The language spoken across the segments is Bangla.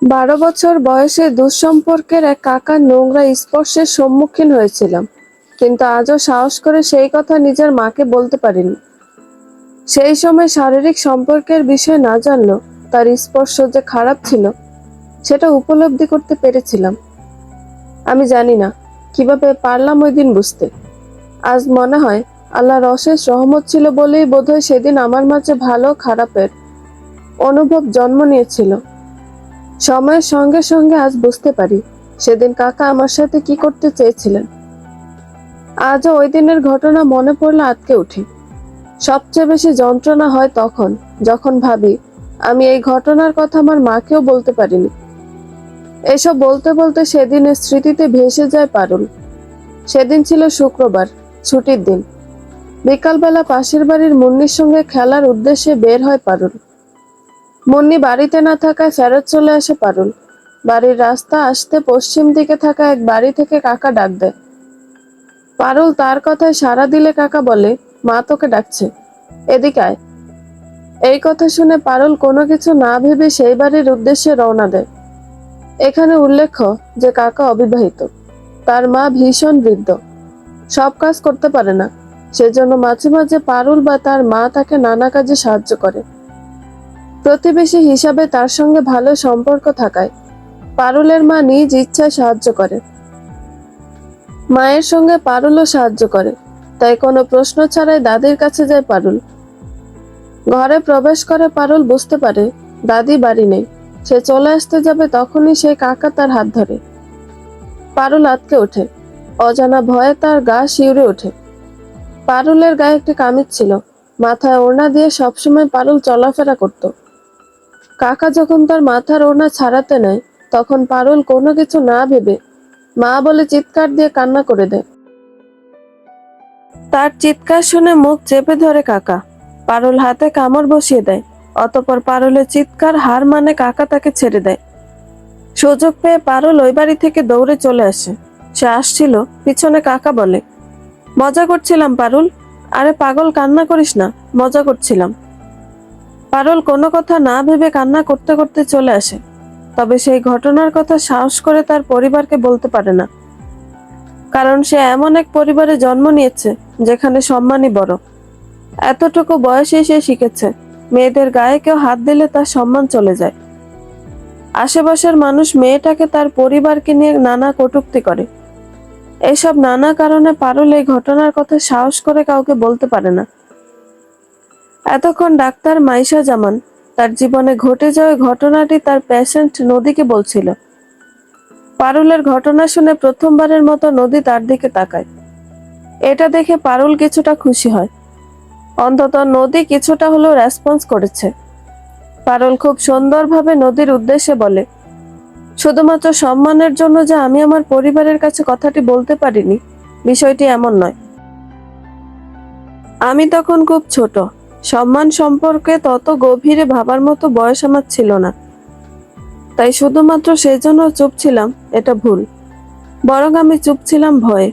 12 বছর বয়সে দুঃসম্পর্কের এক কাকার নোংরা স্পর্শের সম্মুখীন হয়েছিলাম, কিন্তু আজও সাহস করে সেই কথা নিজের মাকে বলতে পারিনি। সেই সময় শারীরিক সম্পর্কের বিষয় না জানলেও তার স্পর্শ যে খারাপ ছিল সেটা উপলব্ধি করতে পেরেছিলাম। আমি জানি না কিভাবে পারলাম ওই দিন বুঝতে। আজ মনে হয় আল্লাহর অশেষ রহমত ছিল বলেই বোধহয় সেদিন আমার মাঝে ভালো খারাপের অনুভব জন্ম নিয়েছিল। সময়ের সঙ্গে সঙ্গে আজ বুঝতে পারি সেদিন কাকা আমার সাথে কি করতে চেয়েছিলেন। আজও ওই দিনের ঘটনা মনে পড়লে আঁতকে উঠি। সবচেয়ে বেশি যন্ত্রণা হয় তখন যখন ভাবি আমি এই ঘটনার কথা আমার মাকেও বলতে পারিনি। এসব বলতে বলতে সেদিনের স্মৃতিতে ভেসে যায় পারুল। সেদিন ছিল শুক্রবার, ছুটির দিন। বিকালবেলা পাশের বাড়ির মুন্নির সঙ্গে খেলার উদ্দেশ্যে বের হয় পারুল। মুন্নি বাড়িতে না থাকায় ফেরত চলে আসে পারুল। বাড়ির রাস্তা আসতে পশ্চিম দিকে থাকা এক বাড়ি থেকে কাকা ডাক দেয়। পারুল তার কথায় সাড়া দিলে কাকা বলে, মা তোকে ডাকছে, এদিকে আয়। এই কথা শুনে পারুল কোনো কিছু না ভেবে সেই বাড়ির উদ্দেশ্যে রওনা দেয়। এখানে উল্লেখ্য যে কাকা অবিবাহিত। তার মা ভীষণ বৃদ্ধ, সব কাজ করতে পারে না। সেজন্য মাঝে মাঝে পারুল বা তার মা তাকে নানা কাজে সাহায্য করে। প্রতিবেশী হিসাবে তার সঙ্গে ভালো সম্পর্ক থাকায় পারুলের মা নিজ ইচ্ছায় সাহায্য করে। মায়ের সঙ্গে পারুলও সাহায্য করে, তাই কোনো প্রশ্ন ছাড়াই দাদির কাছে যায় পারুল। ঘরে প্রবেশ করে পারুল বুঝতে পারে দাদি বাড়ি নেই। সে চলে আসতে যাবে তখনই সেই কাকা তার হাত ধরে। পারুল আঁতকে ওঠে। অজানা ভয়ে তার গা শিউরে ওঠে। পারুলের গায়ে একটি কামিজ ছিল, মাথায় ওড়না দিয়ে সবসময় পারুল চলাফেরা করত। কাকা যখন তার মাথার ওড়না ছাড়াতে নেয় তখন পারুল কোনো কিছু না ভেবে মা বলে চিৎকার দিয়ে কান্না করে দেয়। তার চিৎকার শুনে মুখ চেপে ধরে কাকা। পারুল হাতে কামড় বসিয়ে দেয়। অতঃপর পারুলের চিৎকার হার মানে কাকা তাকে ছেড়ে দেয়। সুযোগ পেয়ে পারুল ওই বাড়ি থেকে দৌড়ে চলে আসে। সে আসছিল, পিছনে কাকা বলে, মজা করছিলাম পারুল। আরে পাগল, কান্না করিস না, মজা করছিলাম। পারুল কোনো কথা না ভেবে কান্না করতে করতে চলে আসে। তবে সেই ঘটনার কথা সাহস করে তার পরিবারকে বলতে পারে না, কারণ সে এমন এক পরিবারে জন্ম নিয়েছে যেখানে সম্মানই বড়। এতটুকু বয়সে সে শিখেছে মেয়েদের গায়ে কেউ হাত দিলে তার সম্মান চলে যায়। আশেপাশের মানুষ মেয়েটাকে তার পরিবারকে নিয়ে নানা কটূক্তি করে। এইসব নানা কারণে পারুল এই ঘটনার কথা সাহস করে কাউকে বলতে পারে না। এতক্ষণ ডাক্তার মাইশা জামান তার জীবনে ঘটে যাওয়া ঘটনাটি তার পেশেন্ট নদীকে বলছিল। পারুলের ঘটনা শুনে প্রথমবারের মতো নদী তার দিকে তাকায়। এটা দেখে পারুল কিছুটা খুশি হয়। অন্তত নদী কিছুটা হলেও রেসপন্স করেছে। পারুল খুব সুন্দরভাবে নদীর উদ্দেশ্যে বলে, শুধুমাত্র সম্মানের জন্য যে আমি আমার পরিবারের কাছে কথাটি বলতে পারিনি, বিষয়টি এমন নয়। আমি তখন খুব ছোট, সম্মান সম্পর্কে তত গভীরে ভাবার মতো বয়স আমার ছিল না। তাই শুধুমাত্র সেজন্য চুপ ছিলাম এটা ভুল। বরং আমি চুপ ছিলাম ভয়ে।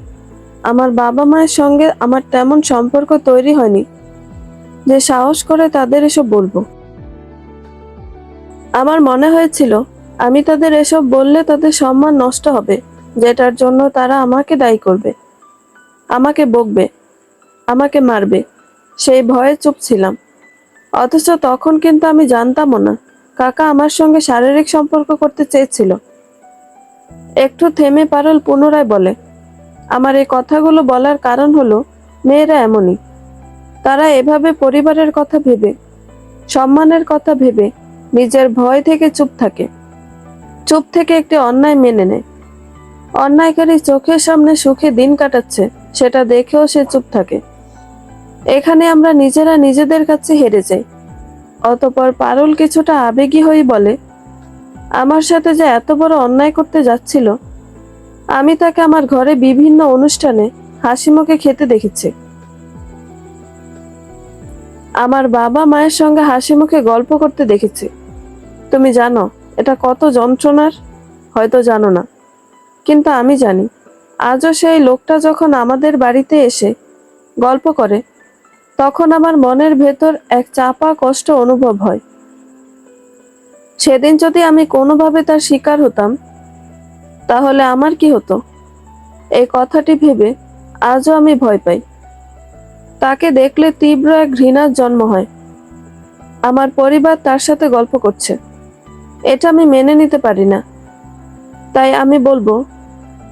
আমার বাবা মায়ের সঙ্গে আমার তেমন সম্পর্ক তৈরি হয়নি যে সাহস করে তাদের এসব বলবো। আমার মনে হয়েছিল আমি তাদের এসব বললে তাদের সম্মান নষ্ট হবে, যেটার জন্য তারা আমাকে দায়ী করবে, আমাকে বকবে, আমাকে মারবে। সেই ভয়ে চুপ ছিলাম। অথচ তখন কিন্তু আমি জানতামও না কাকা আমার সঙ্গে শারীরিক সম্পর্ক করতে চেয়েছিল। একটু থেমে পারুল পুনরায় বলে, আমার এই কথাগুলো বলার কারণ হলো মেয়েরা এমনই। তারা এভাবে পরিবারের কথা ভেবে, সম্মানের কথা ভেবে নিজের ভয় থেকে চুপ থাকে। চুপ থেকে একটি অন্যায় মেনে নেয়। অন্যায়কারী চোখের সামনে সুখে দিন কাটাচ্ছে সেটা দেখেও সে চুপ থাকে। এখানে আমরা নিজেরা নিজেদের কাছে হেরে যাই। অতঃপর পারুল কিছুটা আবেগী হয়ে বলে, আমার সাথে যে এত বড় অন্যায় করতে যাচ্ছিল, আমি তাকে আমার ঘরে বিভিন্ন অনুষ্ঠানে হাসি মুখে খেতে দেখেছি। আমার বাবা মায়ের সঙ্গে হাসি মুখে গল্প করতে দেখেছি। তুমি জানো এটা কত যন্ত্রণার? হয়তো জানো না, কিন্তু আমি জানি। আজও সেই লোকটা যখন আমাদের বাড়িতে এসে গল্প করে তখন আমার মনের ভেতর এক চাপা কষ্ট অনুভব হয়। সেদিন যদি আমি কোনোভাবে তার শিকার হতাম, তাহলে আমার কি হতো? এই কথাটি ভেবে আজও আমি ভয় পাই। তাকে দেখলে তীব্র এক ঘৃণার জন্ম হয়। আমার পরিবার তার সাথে গল্প করছে, এটা আমি মেনে নিতে পারি না। তাই আমি বলবো,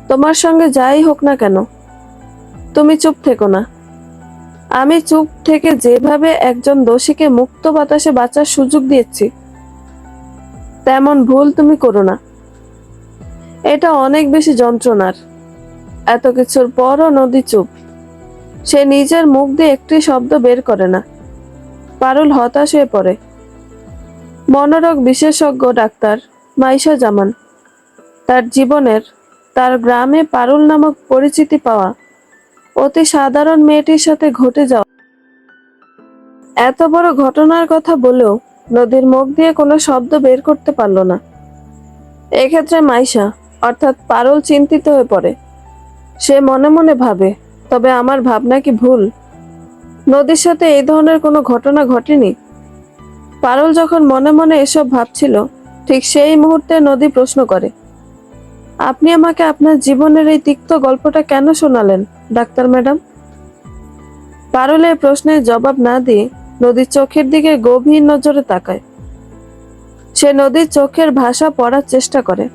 তোমার সঙ্গে যাই হোক না কেন, তুমি চুপ থেকো না। আমি চুপ থেকে যেভাবে একজন দোষীকে মুক্ত বাতাসে বাঁচার সুযোগ দিয়েছি, তেমন ভুল তুমি করো না। এটা অনেক বেশি যন্ত্রণার। এত কিছুর পরও নদী চুপ। সে নিজের মুখ দিয়ে একটি শব্দ বের করে না। পারুল হতাশ হয়ে পড়ে। মনোরোগ বিশেষজ্ঞ ডাক্তার মাইশা জামান, তার জীবনের, তার গ্রামে পারুল নামক পরিচিতি পাওয়া অতি সাধারণ মেয়েটির সাথে ঘটে যাওয়া এত বড় ঘটনার কথা বলেও নদীর মুখ দিয়ে কোনো শব্দ বের করতে পারল না। এক্ষেত্রে মাইশা অর্থাৎ পারুল চিন্তিত হয়ে পড়ে। সে মনে মনে ভাবে, তবে আমার ভাবনা কি ভুল? নদীর সাথে এই ধরনের কোনো ঘটনা ঘটেনি। পারুল যখন মনে মনে এসব ভাবছিল, ঠিক সেই মুহূর্তে নদী প্রশ্ন করে, আপনি আমাকে আপনার জীবনের এই তিক্ত গল্পটা কেন শোনালেন ডাক্তার ম্যাডাম? পারুলের প্রশ্নের জবাব না দিয়ে নদীর চোখের দিকে গভীর নজরে তাকায়। সে নদীর চোখের ভাষা পড়ার চেষ্টা করে।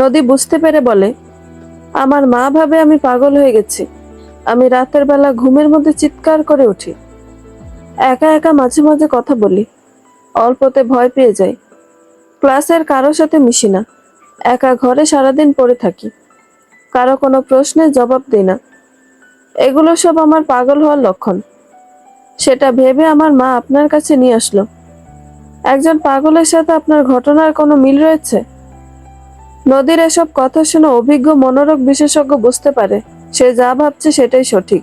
নদী বুঝতে পেরে বলে, আমার মা ভাবে আমি পাগল হয়ে গেছি। আমি রাতের বেলা ঘুমের মধ্যে চিৎকার করে উঠি, একা একা মাঝে মাঝে কথা বলি, অল্পতে ভয় পেয়ে যাই, ক্লাসের কারো সাথে মিশি না, একা ঘরে সারাদিন পড়ে থাকি, কারো কোনো প্রশ্নের জবাব দিই না। এগুলো সব আমার পাগল হওয়ার লক্ষণ। সেটা ভেবে আমার মা আপনার কাছে নিয়ে আসলো। একজন পাগলের সাথে আপনার ঘটনার কোনো মিল রয়েছে? নদীর এসব কথা শুনে অভিজ্ঞ মনোরোগ বিশেষজ্ঞ বুঝতে পারে সে যা ভাবছে সেটাই সঠিক।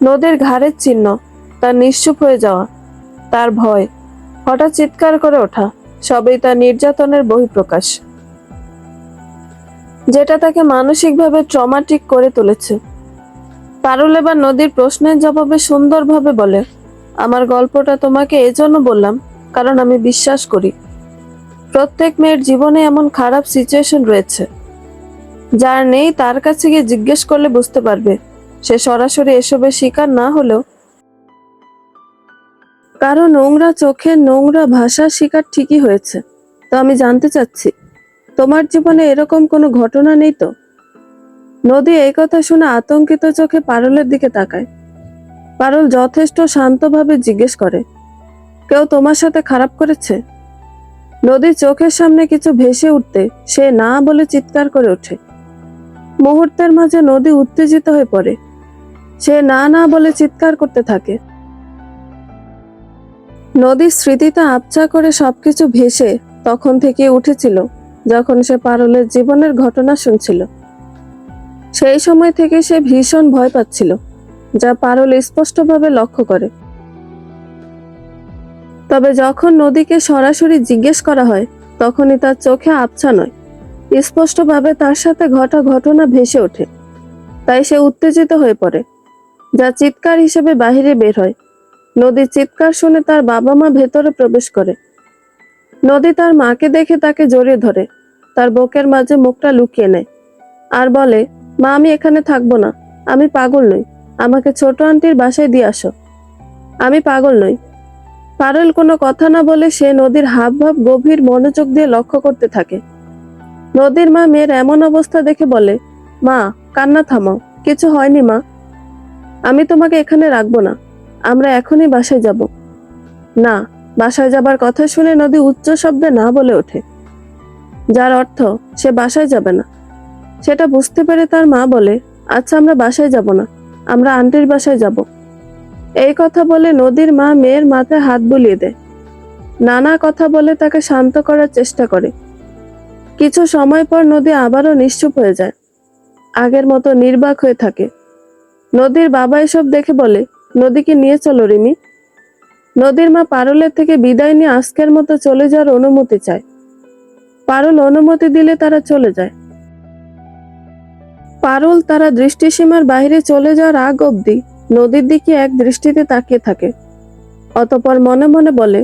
নদীর ঘাড়ের চিহ্ন, তার নিশ্চুপ হয়ে যাওয়া, তার ভয়, হঠাৎ চিৎকার করে ওঠা, সবই তার নির্যাতনের বহিঃপ্রকাশ, যেটা তাকে মানসিকভাবে ট্রমাটিক করে তুলেছে। পারুল এবার নদীর প্রশ্নের জবাবে সুন্দরভাবে বলে, আমার গল্পটা তোমাকে এজন্য বললাম কারণ আমি বিশ্বাস করি প্রত্যেক মেয়ের জীবনে এমন খারাপ সিচুয়েশন রয়েছে, যার নেই তার কাছে গিয়ে জিজ্ঞেস করলে বুঝতে পারবে। সে সরাসরি এসবের শিকার না হলেও কারো নোংরা চোখের নোংরা ভাষার শিকার ঠিকই হয়েছে। তো আমি জানতে চাচ্ছি, তোমার জীবনে এরকম কোনো ঘটনা নেই তো? নদী এই কথা শুনে আতঙ্কিত চোখে পারুলের দিকে তাকায়। পারুল যথেষ্ট শান্তভাবে জিজ্ঞেস করে, কেউ তোমার সাথে খারাপ করেছে? নদীর চোখের সামনে কিছু ভেসে উঠতে সে না বলে চিৎকার করে ওঠে। মুহূর্তের মাঝে নদী উত্তেজিত হয়ে পড়ে। সে না না বলে চিৎকার করতে থাকে। নদীর স্মৃতিতে আবছা করে সবকিছু ভেসে তখন থেকে উঠেছিল যখন সে পারুলের জীবনের ঘটনা শুনছিল। সেই সময় থেকে সে ভীষণ ভয় পাচ্ছিল, যা পারুল স্পষ্টভাবে লক্ষ্য করে। তবে যখন নদীকে সরাসরি জিজ্ঞেস করা হয়, তখনই তার চোখে আবছা নয়, স্পষ্টভাবে তার সাথে ঘটা ঘটনা ভেসে ওঠে। তাই সে উত্তেজিত হয়ে পড়ে, যা চিৎকার হিসেবে বাহিরে বের হয়। নদীর চিৎকার শুনে তার বাবা মা ভেতরে প্রবেশ করে। নদী তার মাকে দেখে তাকে জড়িয়ে ধরে, তার বুকের মাঝে মুখটা লুকিয়ে নেয় আর বলে, মা আমি এখানে থাকবো না, আমি পাগল নই, আমাকে ছোট আন্টির বাসায় দিয়ে আসো। আমি পাগল নই। পারুল কোনো কথা না বলে সে নদীর হাবভাব গভীর মনোযোগ দিয়ে লক্ষ্য করতে থাকে। নদীর মা মেয়ের এমন অবস্থা দেখে বলে, মা কান্না থামাও, কিছু হয়নি মা, আমি তোমাকে এখানে রাখবো না, আমরা এখনই বাসায় যাব। না, বাসায় যাবার কথা শুনে নদী উচ্চ শব্দে না বলে ওঠে, যার অর্থ সে বাসায় যাবে না। সেটা বুঝতে পেরে তার মা বলে, আচ্ছা আমরা বাসায় যাব না, আমরা আন্টির বাসায় যাব। এই কথা বলে নদীর মা মেয়ের মাথায় হাত বুলিয়ে দেয়, নানা কথা বলে তাকে শান্ত করার চেষ্টা করে। কিছু সময় পর নদী আবারও নিশ্চুপ হয়ে যায়, আগের মতো নির্বাক হয়ে থাকে। নদীর বাবা এসব দেখে বলে, নদীকে নিয়ে চলো রিমি। নদীর মা পারুলের থেকে বিদায় নিয়ে আজকের মতো চলে যাওয়ার অনুমতি চায়। পারুল অনুমতি দিলে তারা চলে যায়। পারুল তারা দৃষ্টিসীমার বাইরে চলে যাওয়ার আগ অবধি নদীর দিকে এক দৃষ্টিতে তাকিয়ে থাকে। অতঃপর মনে মনে বলে,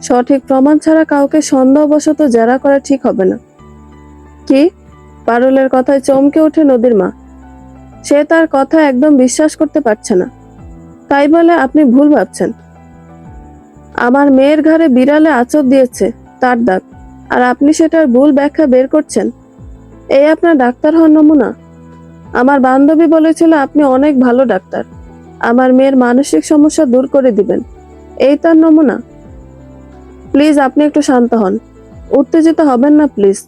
সঠিক প্রমাণ ছাড়া কাউকে সন্দেহবশত জেরা করা ঠিক হবে না। কি? পারুলের কথায় চমকে ওঠে নদীর মা। সে তার কথা একদম বিশ্বাস করতে পারছে না। তাই বলে আপনি ভুল ভাবছেন? আমার মেয়ের ঘাড়ে বিড়ালে আঁচড় দিয়েছে, তার দাগ, আর আপনি সেটার ভুল ব্যাখ্যা বের করছেন? এই আপনার ডাক্তার হওয়ার নমুনা? আমার বান্ধবী বলেছিল আপনি অনেক ভালো ডাক্তার, আমার মেয়ের মানসিক সমস্যা দূর করে দিবেন, এই তার নমুনা? প্লিজ আপনি একটু শান্ত হন, উত্তেজিত হবেন না প্লিজ।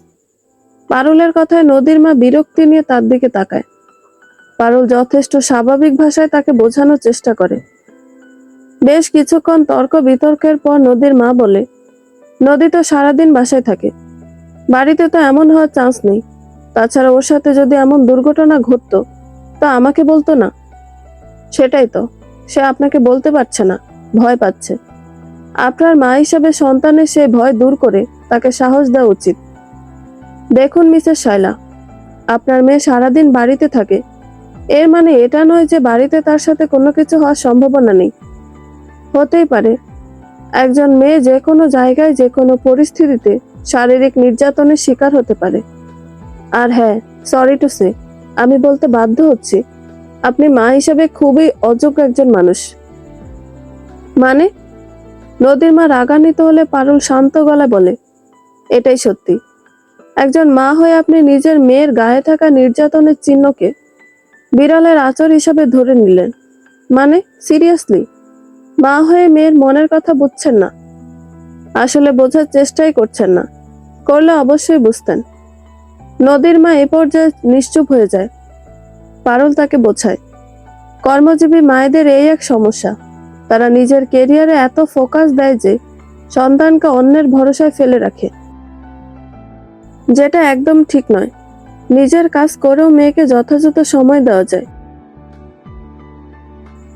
পারুলের কথায় নদীর মা বিরক্তি নিয়ে তার দিকে তাকায়। পারুল যথেষ্ট স্বাভাবিক ভাষায় তাকে বোঝানোর চেষ্টা করে। বেশ কিছুক্ষণ তর্ক বিতর্কের পর নদীর মা বলে, নদী তো সারাদিন বাসায় থাকে, বাড়িতে তো এমন হওয়ার চান্স নেই। তাছাড়া ওর সাথে যদি এমন দুর্ঘটনা ঘটতো তা আমাকে বলতো না? সেটাই তো, সে আপনাকে বলতে পারছে না, ভয় পাচ্ছে। আপনার মা হিসাবে সন্তানের সেই ভয় দূর করে তাকে সাহস দেওয়া উচিত। দেখুন মিসেস শায়লা, আপনার মেয়ে সারাদিন বাড়িতে থাকে, এর মানে এটা নয় যে বাড়িতে তার সাথে কোনো কিছু হওয়ার সম্ভাবনা নেই। হতেই পারে। একজন মেয়ে যে কোনো জায়গায় যে কোনো পরিস্থিতিতে শারীরিক নির্যাতনের শিকার হতে পারে। আর হ্যাঁ, সরি টু সে, আমি বলতে বাধ্য হচ্ছি, আপনি মা হিসেবে খুবই অযোগ্য একজন মানুষ। মানে? নদীর মা রাগান্বিত হলে পারুল শান্ত গলায় বলে, এটাই সত্যি। একজন মা হয়ে আপনি নিজের মেয়ের গায়ে থাকা নির্যাতনের চিহ্নকে বিড়ালের আঁচড় হিসাবে ধরে নিলেন। মানে সিরিয়াসলি? মা হয়ে মেয়ের মনের কথা বুঝছেন না? আসলে বোঝার চেষ্টাই করছেন না, করলে অবশ্যই বুঝতেন। নদীর মা এ পর্যায়ে নিশ্চুপ হয়ে যায়। পারুল তাকে বোঝায়, কর্মজীবী মায়েদের এই এক সমস্যা, তারা নিজের কেরিয়ারে এত ফোকাস দেয় যে সন্তানকে অন্যের ভরসায় ফেলে রাখে, যেটা একদম ঠিক নয়। নিজের কাজ করেও মেয়েকে যথাযথ সময় দেওয়া যায়,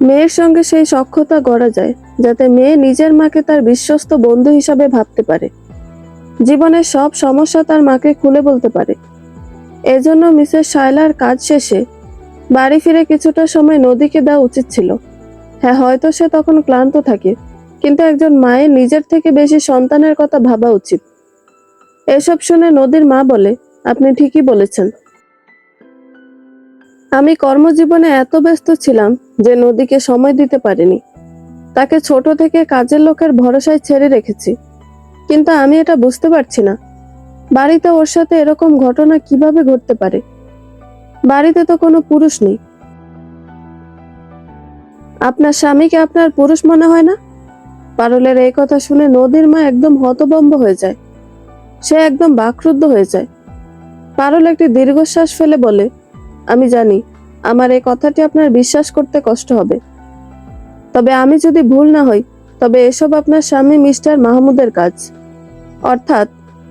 মেয়ের সঙ্গে সেই সখ্যতা গড়া যায় যাতে মেয়ে নিজের মাকে তার বিশ্বস্ত বন্ধু হিসাবে ভাবতে পারে, জীবনের সব সমস্যা তার মাকে খুলে বলতে পারে। এজন্য মিসেস শায়লার কাজ শেষে বাড়ি ফিরে কিছুটা সময় নদীকে দেওয়া উচিত ছিল। হ্যাঁ, হয়তো সে তখন ক্লান্ত থাকে, কিন্তু একজন মায়ের নিজের থেকে বেশি সন্তানের কথা ভাবা উচিত। এসব শুনে নদীর মা বলে, আপনি ঠিকই বলেছেন। আমি কর্মজীবনে এত ব্যস্ত ছিলাম যে নদীকে সময় দিতে পারিনি। তাকে ছোট থেকে কাজের লোকের ভরসায় ছেড়ে রেখেছি। কিন্তু আমি এটা বুঝতে পারছি না, বাড়িতে ওর সাথে এরকম ঘটনা কিভাবে ঘটতে পারে। বাড়িতে তো কোনো পুরুষ নেই। আপনার স্বামীকে আপনার পুরুষ মনে হয় না? পারুলের এই কথা শুনে নদীর মা একদম হতভম্ব হয়ে যায়। সে একদম বাকরুদ্ধ হয়ে যায়। পারুল একটি দীর্ঘশ্বাস ফেলে বলে, আমি জানি আমার এই কথাটি আপনার বিশ্বাস করতে কষ্ট হবে, তবে আমি যদি ভুল না হই তবে এসব আপনার স্বামী মিস্টার মাহমুদের কাজ, অর্থাৎ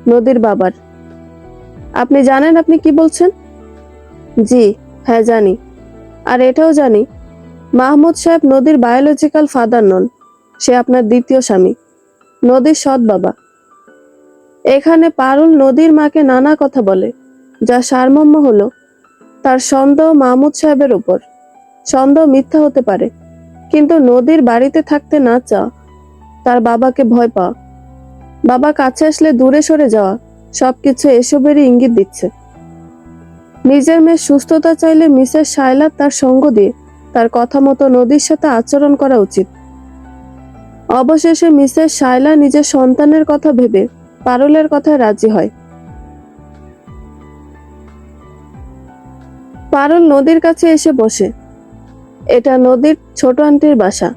নদীর বাবার। আপনি জানেন আপনি কি বলছেন? জি হ্যাঁ জানি। আর এটাও জানি মাহমুদ সাহেব নদীর বায়োলজিক্যাল ফাদার নন, সে আপনার দ্বিতীয় স্বামী, নদীর সৎ বাবা। এখানে পারুল নদীর মাকে নানা কথা বলে, যা সারমর্ম হলো তার সন্দেহ মাহমুদ সাহেবের উপর। সন্দেহ মিথ্যা হতে পারে, কিন্তু নদীর বাড়িতে থাকতে না চাওয়া, তার বাবাকে ভয় পাওয়া, বাবা কাছে আসলে দূরে সরে যাওয়া, সবকিছু এসবেরই ইঙ্গিত দিচ্ছে। নিজের মেয়ের সুস্থতা চাইলে মিসেস শায়লা তার সঙ্গ দিয়ে তার কথা মতো নদীর সাথে আচরণ করা উচিত। অবশেষে মিসেস শায়লা নিজের সন্তানের কথা ভেবে পারুলের কথায় রাজি হয়। পারুল নদীর কাছে এসে বসে। এটা নদীর ছোট আন্টির বাসা।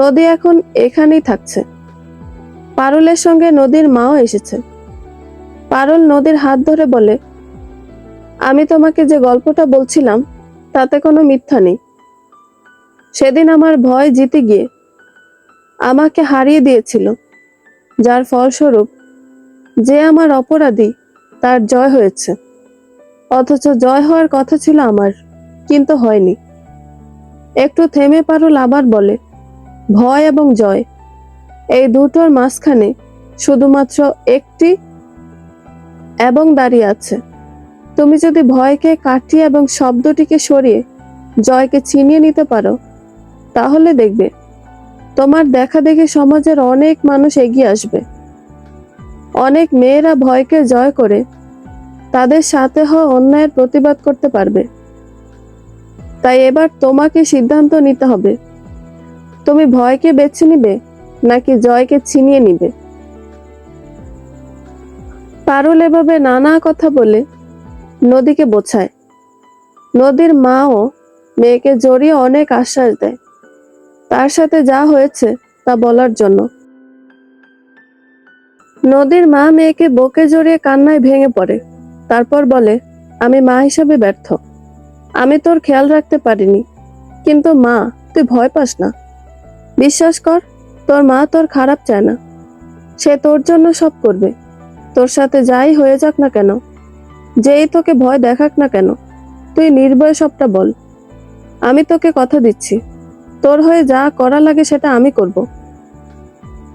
নদী এখন এখানেই থাকছে। পারুলের সঙ্গে নদীর মাও এসেছে। পারুল নদীর হাত ধরে বলে, আমি তোমাকে যে গল্পটা বলছিলাম তাতে কোনো মিথ্যা নেই। সেদিন আমার ভয় জিতে গিয়ে আমাকে হারিয়ে দিয়েছিল, যার ফলস্বরূপ যে আমার অপরাধী তার জয় হয়েছে। অথচ জয় হওয়ার কথা ছিল আমার, কিন্তু হয়নি। একটু থেমে পারুল আবার বলে, ভয় এবং জয়, এই দুটোর মাঝখানে শুধুমাত্র একটি এবং দাঁড়িয়ে আছে। তুমি যদি ভয়কে কাটিয়ে এবং শব্দটিকে সরিয়ে জয়কে ছিনিয়ে নিতে পারো, তাহলে দেখবে তোমার দেখা দেখি সমাজের অনেক মানুষ এগিয়ে আসবে। অনেক মেয়েরা ভয়কে জয় করে তাদের সাথে হওয়া অন্যায়ের প্রতিবাদ করতে পারবে। তাই এবার তোমাকে সিদ্ধান্ত নিতে হবে, তুমি ভয়কে বেছে নিবে নাকি জয়কে ছিনিয়ে নিবে। পারুল এভাবে নানা কথা বলে নদীকে বোঝায়। নদীর মাও মেয়েকে জড়িয়ে অনেক আশ্বাস দেয় তার সাথে যা হয়েছে তা বলার জন্য। নদীর মা মেয়েকে বুকে জড়িয়ে কান্নায় ভেঙে পড়ে। তারপর বলে, আমি মা হিসাবে ব্যর্থ, আমি তোর খেয়াল রাখতে পারিনি। কিন্তু মা, তুই ভয় পাস না, বিশ্বাস কর, তোর মা তোর খারাপ চায় না, সে তোর জন্য সব করবে। তোর সাথে যাই হয়ে যাক না কেন, যেই তোকে ভয় দেখাক না কেন, তুই নির্ভয়ে সবটা বল। আমি তোকে কথা দিচ্ছি, তোর হয়ে যা করা লাগে সেটা আমি করব।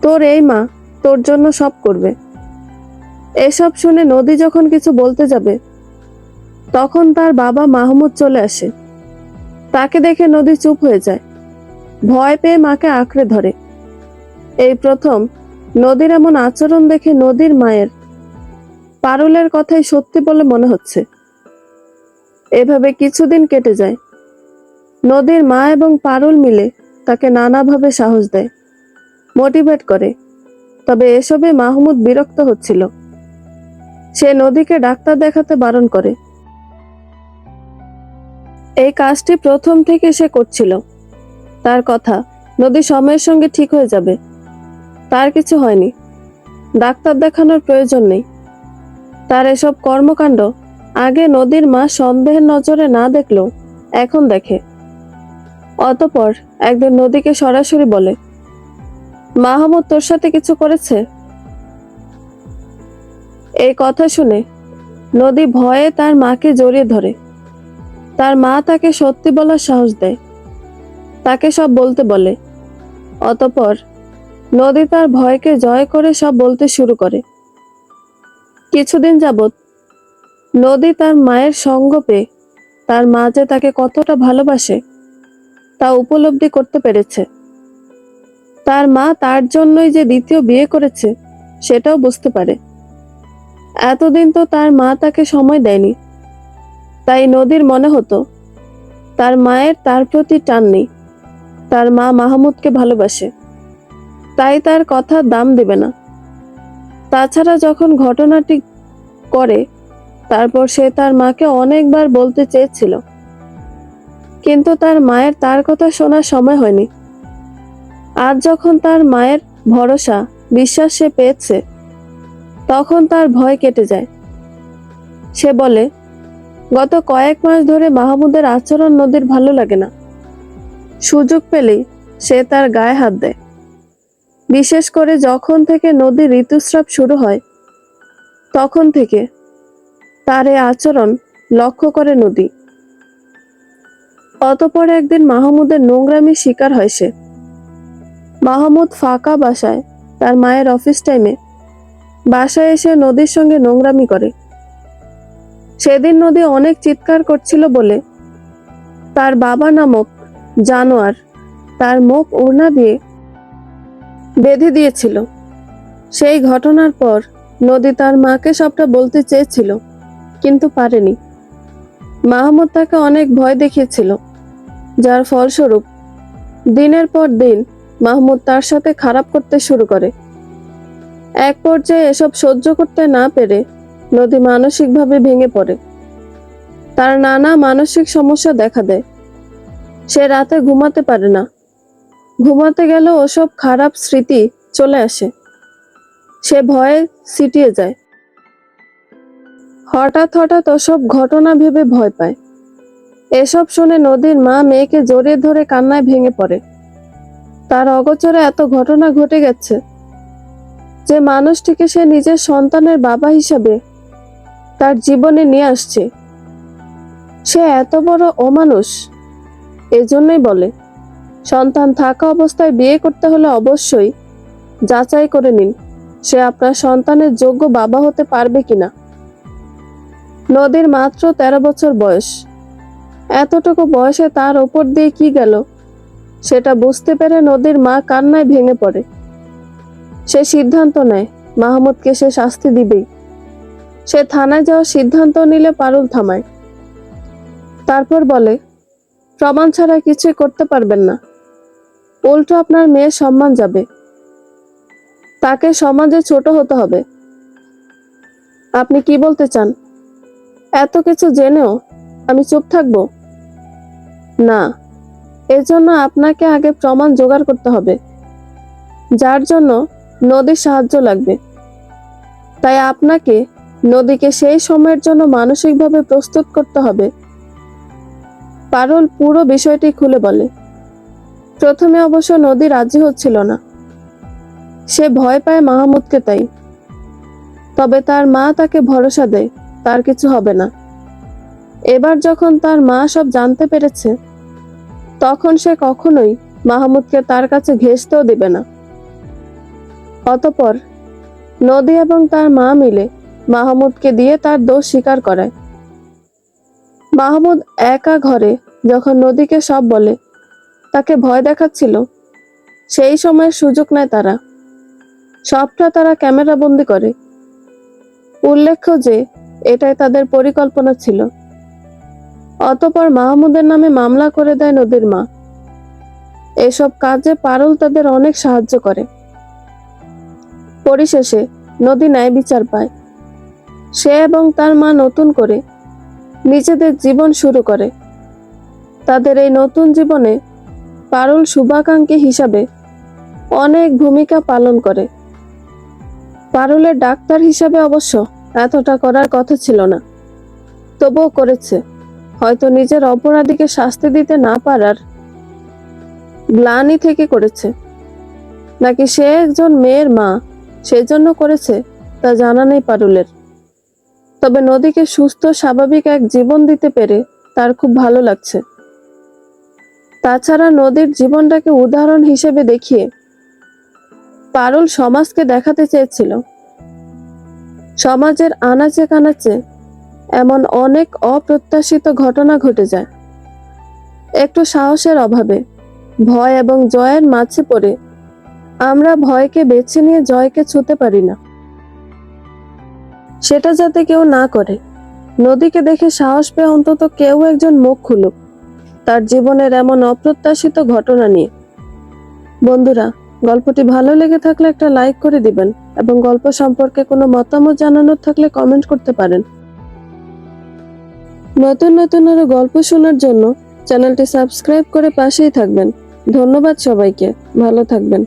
তোর এই মা তোর জন্য সব করবে। এসব শুনে নদী যখন কিছু বলতে যাবে তখন তার বাবা মাহমুদ চলে আসে। তাকে দেখে নদী চুপ হয়ে যায়, ভয় পেয়ে মাকে আঁকড়ে ধরে। এই প্রথম নদীর এমন আচরণ দেখে নদীর মায়ের পারুলের কথাই সত্যি বলে মনে হচ্ছে। এভাবে কিছুদিন কেটে যায়। নদীর মা এবং পারুল মিলে তাকে নানাভাবে সাহস দেয়, মোটিভেট করে। তবে এসবে মাহমুদ বিরক্ত হচ্ছিল। সে নদীকে ডাক্তার দেখাতে বারণ করে। এই কাজটি প্রথম থেকে সে করছিল। তার কথা, নদী সময়ের সঙ্গে ঠিক হয়ে যাবে, তার কিছু হয়নি, ডাক্তার দেখানোর প্রয়োজন নেই। তার এসব কর্মকাণ্ড আগে নদীর মা সন্দেহের নজরে না দেখলেও এখন দেখে। অতঃপর একদিন নদীকে সরাসরি বলে, মাহমুদ তোর সাথে কিছু করেছে? এই কথা শুনে নদী ভয়ে তার মাকে জড়িয়ে ধরে। তার মা তাকে সত্যি বলার সাহস দেয়, তাকে সব বলতে বলে। অতঃপর নদী তার ভয়কে জয় করে সব বলতে শুরু করে। কিছুদিন যাবৎ নদী তার মায়ের সঙ্গ পেয়ে তার মা যে তাকে কতটা ভালোবাসে তা উপলব্ধি করতে পেরেছে। তার মা তার জন্যই যে দ্বিতীয় বিয়ে করেছে সেটাও বুঝতে পারে। এতদিন তো তার মা তাকে সময় দেয়নি, তাই নদীর মনে হতো তার মায়ের তার প্রতি টান নেই, তার মা মাহমুদকে ভালোবাসে, তাই তার কথা দাম দেবে না। তাছাড়া যখন ঘটনাটি করে তারপর সে তার মাকে অনেকবার বলতে চেয়েছিল, কিন্তু তার মায়ের তার কথা শোনার সময় হয়নি। আজ যখন তার মায়ের ভরসা বিশ্বাস সে পেয়েছে তখন তার ভয় কেটে যায়। সে বলে, গত কয়েক মাস ধরে মাহমুদের আচরণ নদীর ভালো লাগে না। সুযোগ পেলেই সে তার গায়ে হাত দেয়। বিশেষ করে যখন থেকে নদীর ঋতুস্রাব শুরু হয় তখন থেকে তার এই আচরণ লক্ষ্য করে নদী। অতঃপর একদিন মাহমুদের নোংরামির শিকার হয় সে। মাহমুদ ফাঁকা বাসায় তার মায়ের অফিস টাইমে বাসায় এসে নদীর সঙ্গে নোংরামি করে। সেদিন নদী অনেক চিৎকার করছিল বলে তার বাবা নামক জানোয়ার তার মুখ ওড়না দিয়ে বেঁধে দিয়েছিল। সেই ঘটনার পর নদী তার মাকে সবটা বলতে চেয়েছিল কিন্তু পারেনি। মাহমুদ তাকে অনেক ভয় দেখিয়েছিল, যার ফলস্বরূপ দিনের পর দিন মাহমুদ তার সাথে খারাপ করতে শুরু করে। এক পর্যায়ে এসব সহ্য করতে না পেরে নদী মানসিকভাবে ভেঙে পড়ে। তার নানা মানসিক সমস্যা দেখা দেয়। সে রাতে ঘুমাতে পারে না, ঘুমাতে গেলে ওসব খারাপ স্মৃতি চলে আসে। সে ভয়ে সিটিয়ে যায়। হঠাৎ হঠাৎ ওসব ঘটনা ভেবে ভয় পায়। এসব শুনে নদীর মা মেয়েকে জড়িয়ে ধরে কান্নায় ভেঙে পড়ে। তার অগোচরে এত ঘটনা ঘটে গেছে যে মানুষটিকে সে নিজের সন্তানের বাবা হিসাবে তার জীবনে নিয়ে আসছে, সে এত বড় অমানুষ। এজন্যই বলে, সন্তান থাকা অবস্থায় বিয়ে করতে হলে অবশ্যই যাচাই করে নিন সে আপনার সন্তানের যোগ্য বাবা হতে পারবে কিনা। নদীর মাত্র 13 বছর বয়স। এতটুকু বয়সে তার ওপর দিয়ে কি গেল সেটা বুঝতে পেরে নদীর মা কান্নায় ভেঙে পড়ে। সে সিদ্ধান্ত নেয় মাহমুদকে সে শাস্তি দিবেই। সে থানায় যাওয়ার সিদ্ধান্ত নিলে পারুল থামায়। তারপর বলে, প্রমাণ ছাড়া কিছুই করতে পারবেন না, উল্টো আপনার মেয়ের সম্মান যাবে, তাকে সমাজে ছোট হতে হবে। আপনি কি বলতে চান? এত কিছু জেনেও আমি চুপ থাকবো? না, এজন্য আপনাকে আগে প্রমাণ জোগাড় করতে হবে, যার জন্য নদীর সাহায্য লাগবে। তাই আপনাকে নদীকে সেই সময়ের জন্য মানসিকভাবে প্রস্তুত করতে হবে। পারুল পুরো বিষয়টি খুলে বলে। প্রথমে অবশ্য নদী রাজি হচ্ছিল না, সে ভয় পায় মাহমুদকে তাই। তবে তার মা তাকে ভরসা দেয় তার কিছু হবে না। এবার যখন তার মা সব জানতে পেরেছে, তখন সে কখনোই মাহমুদকে তার কাছে ঘেঁষতেও দেবে না। অতঃপর নদী এবং তার মা মিলে মাহমুদকে দিয়ে তার দোষ স্বীকার করায়। মাহমুদ একা ঘরে যখন নদীকে সব বলে, তাকে ভয় দেখাচ্ছিল, সেই সময় সুযোগ নেয় তারা। সবটা তারা ক্যামেরা বন্দি করে। উল্লেখ্য যে এটাই তাদের পরিকল্পনা ছিল। অতঃপর মাহমুদের নামে মামলা করে দেয় নদীর মা। এসব কাজে পারুল তাদের অনেক সাহায্য করে। পরিশেষে নদী ন্যায় বিচার পায়। সে এবং তার মা নতুন করে নিজেদের জীবন শুরু করে। তাদের এই নতুন জীবনে পারুল শুভাকাঙ্ক্ষী হিসাবে অনেক ভূমিকা পালন করে। পারুলের ডাক্তার হিসাবে অবশ্য এতটা করার কথা ছিল না, তবুও করেছে। হয়তো নিজের অপরাধীকে শাস্তি দিতে না পারার গ্লানি থেকে করেছে, নাকি সে একজন মেয়ের মা সেজন্য করেছে তা জানা নেই পারুলের। তবে নদীকে সুস্থ স্বাভাবিক এক জীবন দিতে পেরে তার খুব ভালো লাগছে। তাছাড়া নদীর জীবনটাকে উদাহরণ হিসেবে দেখিয়ে পারুল সমাজকে দেখাতে চেয়েছিল, সমাজের আনাচে কানাচে এমন অনেক অপ্রত্যাশিত ঘটনা ঘটে যায়। একটু সাহসের অভাবে, ভয় এবং জয়ের মাঝে পড়ে আমরা ভয়কে বেছে নিয়ে জয়কে ছুঁতে পারি না। সেটা যাতে কেউ না করে, নদীকে দেখে সাহস পেয়ে অন্তত কেউ একজন মুখ খুলুক তার জীবনের এমন অপ্রত্যাশিত ঘটনা নিয়ে। বন্ধুরা, গল্পটি ভালো লেগে থাকলে একটা লাইক করে দিবেন এবং গল্প সম্পর্কে কোনো মতামত জানানোর থাকলে কমেন্ট করতে পারেন। নতুন নতুন আরো গল্প শোনার জন্য চ্যানেলটি সাবস্ক্রাইব করে পাশেই থাকবেন। ধন্যবাদ সবাইকে, ভালো থাকবেন।